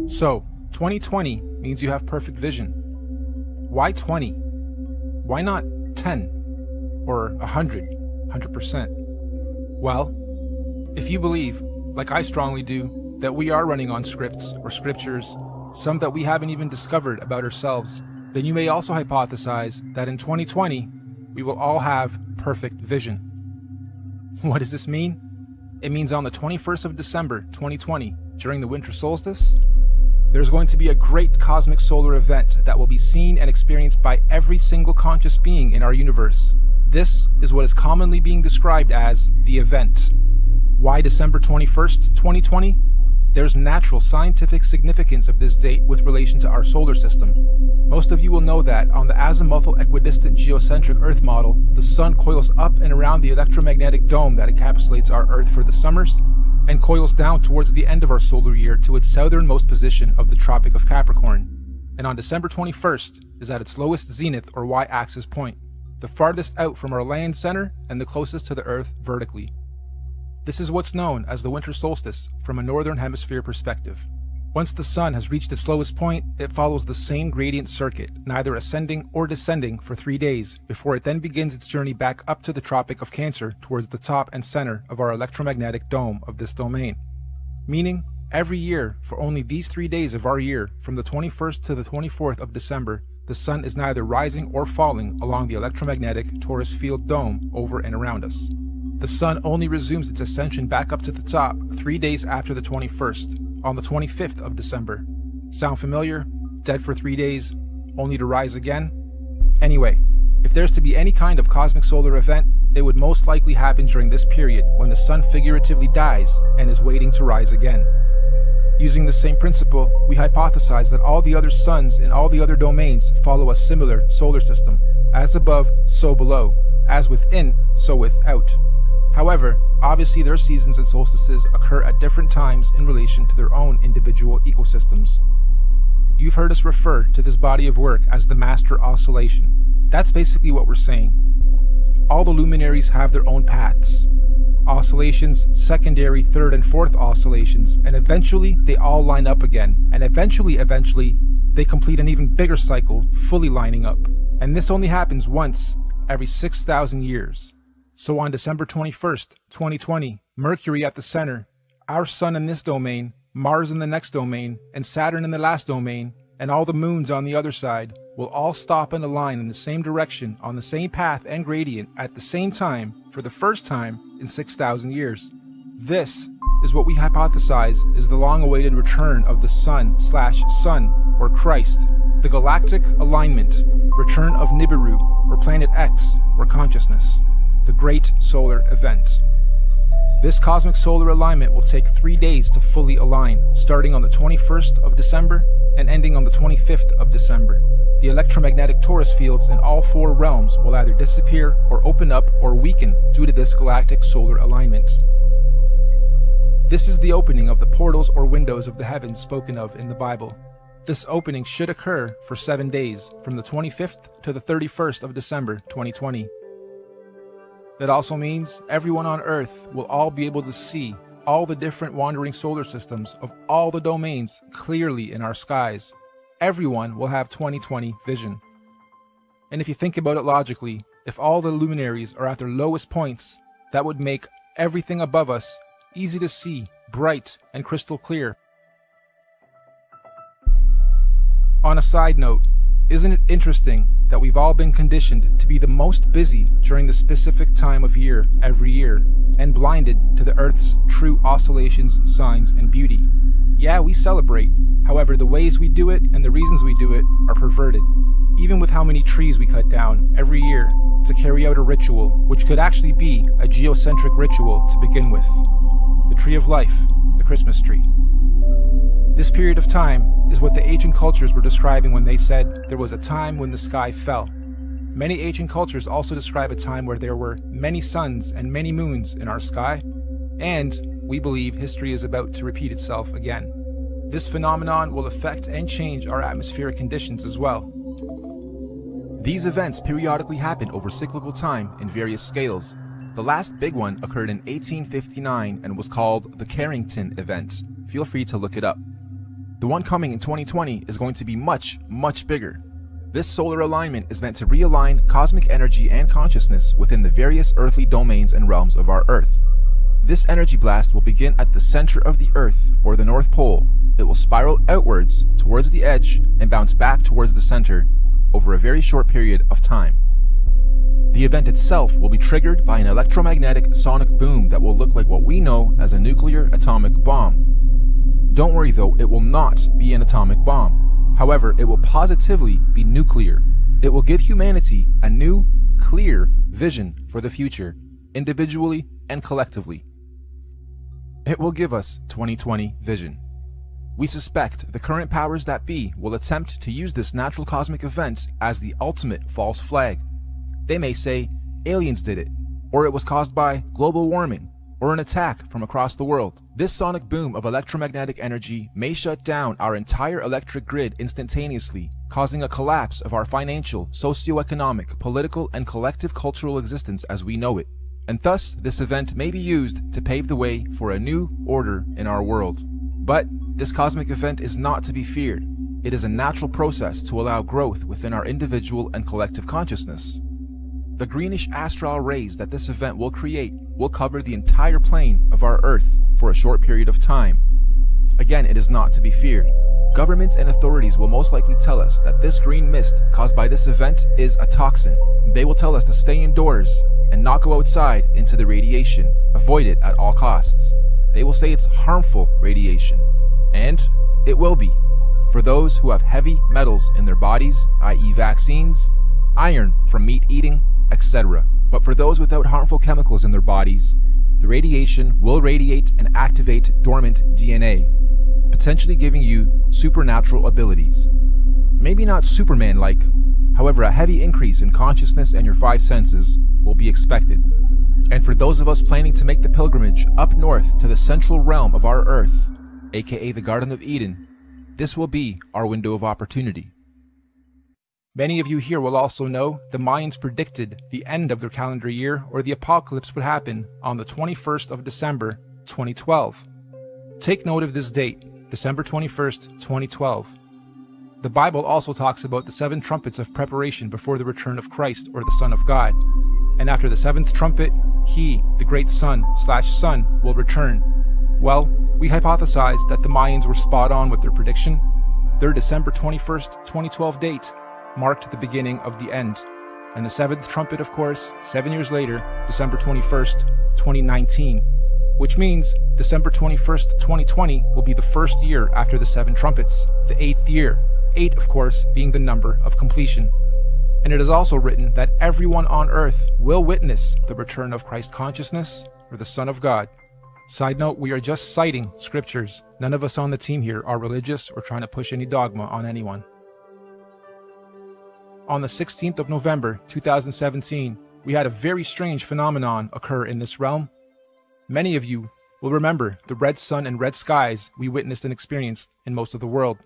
So, 2020 means you have perfect vision. Why 20? Why not 10? Or 100%? Well, if you believe, like I strongly do, that we are running on scripts or scriptures, some that we haven't even discovered about ourselves, then you may also hypothesize that in 2020, we will all have perfect vision. What does this mean? It means on the 21st of December, 2020, during the winter solstice, there's going to be a great cosmic solar event that will be seen and experienced by every single conscious being in our universe. This is what is commonly being described as the event. Why December 21st, 2020? There's natural scientific significance of this date with relation to our solar system. Most of you will know that on the azimuthal equidistant geocentric Earth model, the Sun coils up and around the electromagnetic dome that encapsulates our Earth for the summers, and coils down towards the end of our solar year to its southernmost position of the Tropic of Capricorn. And on December 21st is at its lowest zenith or y-axis point, the farthest out from our land center and the closest to the Earth vertically. This is what's known as the winter solstice from a northern hemisphere perspective. Once the Sun has reached its lowest point, it follows the same gradient circuit, neither ascending or descending for 3 days, before it then begins its journey back up to the Tropic of Cancer towards the top and center of our electromagnetic dome of this domain. Meaning, every year, for only these 3 days of our year, from the 21st to the 24th of December, the Sun is neither rising or falling along the electromagnetic torus field dome over and around us. The Sun only resumes its ascension back up to the top 3 days after the 21st, on the 25th of December. Sound familiar? Dead for 3 days, only to rise again? Anyway, if there's to be any kind of cosmic solar event, it would most likely happen during this period when the Sun figuratively dies and is waiting to rise again. Using the same principle, we hypothesize that all the other suns in all the other domains follow a similar solar system. As above, so below. As within, so without. However, obviously their seasons and solstices occur at different times in relation to their own individual ecosystems. You've heard us refer to this body of work as the master oscillation. That's basically what we're saying. All the luminaries have their own paths. Oscillations, secondary, third, and fourth oscillations, and eventually they all line up again, and eventually, they complete an even bigger cycle, fully lining up. And this only happens once every 6,000 years. So on December 21st, 2020, Mercury at the center, our Sun in this domain, Mars in the next domain, and Saturn in the last domain, and all the moons on the other side, will all stop and align in the same direction on the same path and gradient at the same time for the first time in 6,000 years. This is what we hypothesize is the long-awaited return of the Sun/Sun, or Christ, the galactic alignment, return of Nibiru, or Planet X, or consciousness. The great solar event. This cosmic solar alignment will take 3 days to fully align, starting on the 21st of December and ending on the 25th of December. The electromagnetic torus fields in all 4 realms will either disappear or open up or weaken due to this galactic solar alignment. This is the opening of the portals or windows of the heavens spoken of in the Bible. This opening should occur for 7 days, from the 25th to the 31st of December 2020. That also means everyone on Earth will all be able to see all the different wandering solar systems of all the domains clearly in our skies. Everyone will have 2020 vision. And if you think about it logically, if all the luminaries are at their lowest points, that would make everything above us easy to see, bright, and crystal clear. On a side note, isn't it interesting that we've all been conditioned to be the most busy during the specific time of year every year, and blinded to the Earth's true oscillations, signs, and beauty? Yeah, we celebrate. However, the ways we do it and the reasons we do it are perverted. Even with how many trees we cut down every year to carry out a ritual, which could actually be a geocentric ritual to begin with. The tree of life, the Christmas tree. This period of time is what the ancient cultures were describing when they said there was a time when the sky fell. Many ancient cultures also describe a time where there were many suns and many moons in our sky, and we believe history is about to repeat itself again. This phenomenon will affect and change our atmospheric conditions as well. These events periodically happen over cyclical time in various scales. The last big one occurred in 1859 and was called the Carrington event. Feel free to look it up. The one coming in 2020 is going to be much, much bigger. This solar alignment is meant to realign cosmic energy and consciousness within the various earthly domains and realms of our Earth. This energy blast will begin at the center of the Earth, or the North Pole. It will spiral outwards towards the edge and bounce back towards the center over a very short period of time. The event itself will be triggered by an electromagnetic sonic boom that will look like what we know as a nuclear atomic bomb. Don't worry though, it will not be an atomic bomb. However, it will positively be nuclear. It will give humanity a new, clear vision for the future, individually and collectively. It will give us 2020 vision. We suspect the current powers that be will attempt to use this natural cosmic event as the ultimate false flag. They may say aliens did it, or it was caused by global warming, or an attack from across the world. This sonic boom of electromagnetic energy may shut down our entire electric grid instantaneously, causing a collapse of our financial, socio-economic, political, and collective cultural existence as we know it. And thus, this event may be used to pave the way for a new order in our world. But this cosmic event is not to be feared. It is a natural process to allow growth within our individual and collective consciousness. The greenish astral rays that this event will create will cover the entire plane of our Earth for a short period of time. Again, it is not to be feared. Governments and authorities will most likely tell us that this green mist caused by this event is a toxin. They will tell us to stay indoors and not go outside into the radiation. Avoid it at all costs. They will say it's harmful radiation. And it will be. For those who have heavy metals in their bodies, i.e. vaccines, iron from meat eating, etc. But for those without harmful chemicals in their bodies, the radiation will radiate and activate dormant DNA, potentially giving you supernatural abilities. Maybe not Superman-like, however a heavy increase in consciousness and your 5 senses will be expected. And for those of us planning to make the pilgrimage up north to the central realm of our Earth, aka the Garden of Eden, this will be our window of opportunity. Many of you here will also know the Mayans predicted the end of their calendar year, or the apocalypse, would happen on the 21st of December, 2012. Take note of this date, December 21st, 2012. The Bible also talks about the 7 trumpets of preparation before the return of Christ, or the Son of God. And after the 7th trumpet, he, the great Son, will return. Well, we hypothesized that the Mayans were spot on with their prediction. Their December 21st, 2012 date marked the beginning of the end. And the 7th trumpet, of course, 7 years later, December 21st, 2019. Which means December 21st, 2020 will be the first year after the 7 trumpets, the 8th year. 8, of course, being the number of completion. And it is also written that everyone on earth will witness the return of Christ consciousness, or the Son of God. Side note, we are just citing scriptures. None of us on the team here are religious or trying to push any dogma on anyone. On the 16th of November, 2017, we had a very strange phenomenon occur in this realm. Many of you will remember the red sun and red skies we witnessed and experienced in most of the world.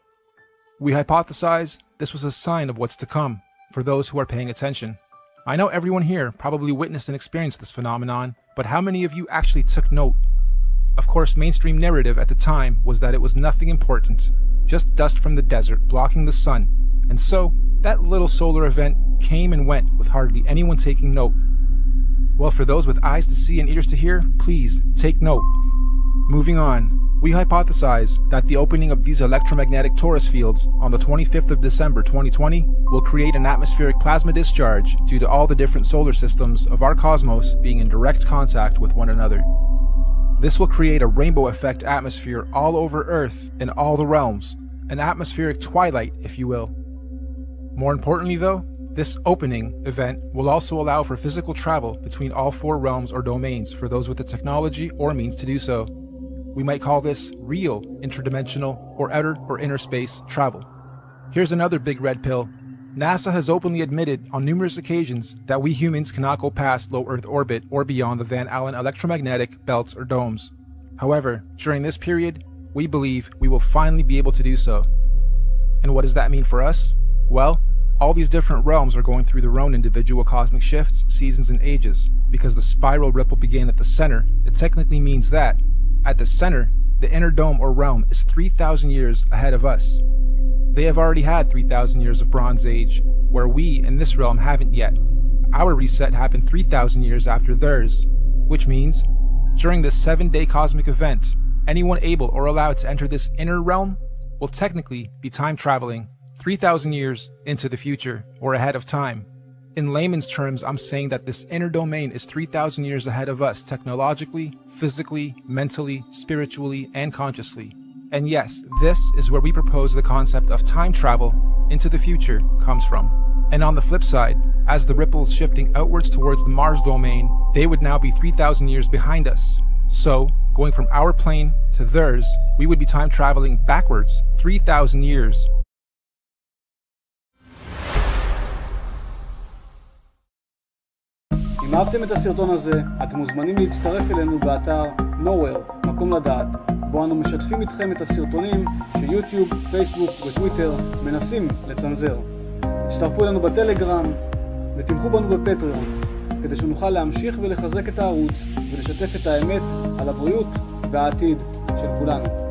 We hypothesize this was a sign of what's to come for those who are paying attention. I know everyone here probably witnessed and experienced this phenomenon, but how many of you actually took note? Of course, mainstream narrative at the time was that it was nothing important, just dust from the desert blocking the sun, and so that little solar event came and went with hardly anyone taking note. Well, for those with eyes to see and ears to hear, please take note. Moving on, we hypothesize that the opening of these electromagnetic torus fields on the 25th of December 2020 will create an atmospheric plasma discharge due to all the different solar systems of our cosmos being in direct contact with one another. This will create a rainbow effect atmosphere all over Earth in all the realms, an atmospheric twilight, if you will. More importantly though, this opening event will also allow for physical travel between all 4 realms or domains for those with the technology or means to do so. We might call this real interdimensional or outer or inner space travel. Here's another big red pill. NASA has openly admitted on numerous occasions that we humans cannot go past low Earth orbit or beyond the Van Allen electromagnetic belts or domes. However, during this period, we believe we will finally be able to do so. And what does that mean for us? Well, all these different realms are going through their own individual cosmic shifts, seasons, and ages. Because the spiral ripple began at the center, it technically means that, at the center, the inner dome or realm is 3,000 years ahead of us. They have already had 3,000 years of Bronze Age, where we in this realm haven't yet. Our reset happened 3,000 years after theirs, which means, during this 7-day cosmic event, anyone able or allowed to enter this inner realm will technically be time traveling 3,000 years into the future or ahead of time. In layman's terms, I'm saying that this inner domain is 3,000 years ahead of us technologically, physically, mentally, spiritually, and consciously. And yes, this is where we propose the concept of time travel into the future comes from. And on the flip side, as the ripples shifting outwards towards the Mars domain, they would now be 3,000 years behind us. So, going from our plane to theirs, we would be time traveling backwards 3,000 years. אם אהבתם את הסרטון הזה, אתם מוזמנים להצטרף אלינו באתר Nowhere, מקום לדעת, בו אנו משתפים איתכם את הסרטונים שיוטיוב, פייסבוק וטוויטר מנסים לצנזר. הצטרפו אלינו בטלגרם ותמכו בנו בפטריון, כדי שנוכל להמשיך ולחזק את הערוץ ולשתף את האמת על הבריאות והעתיד של כולנו.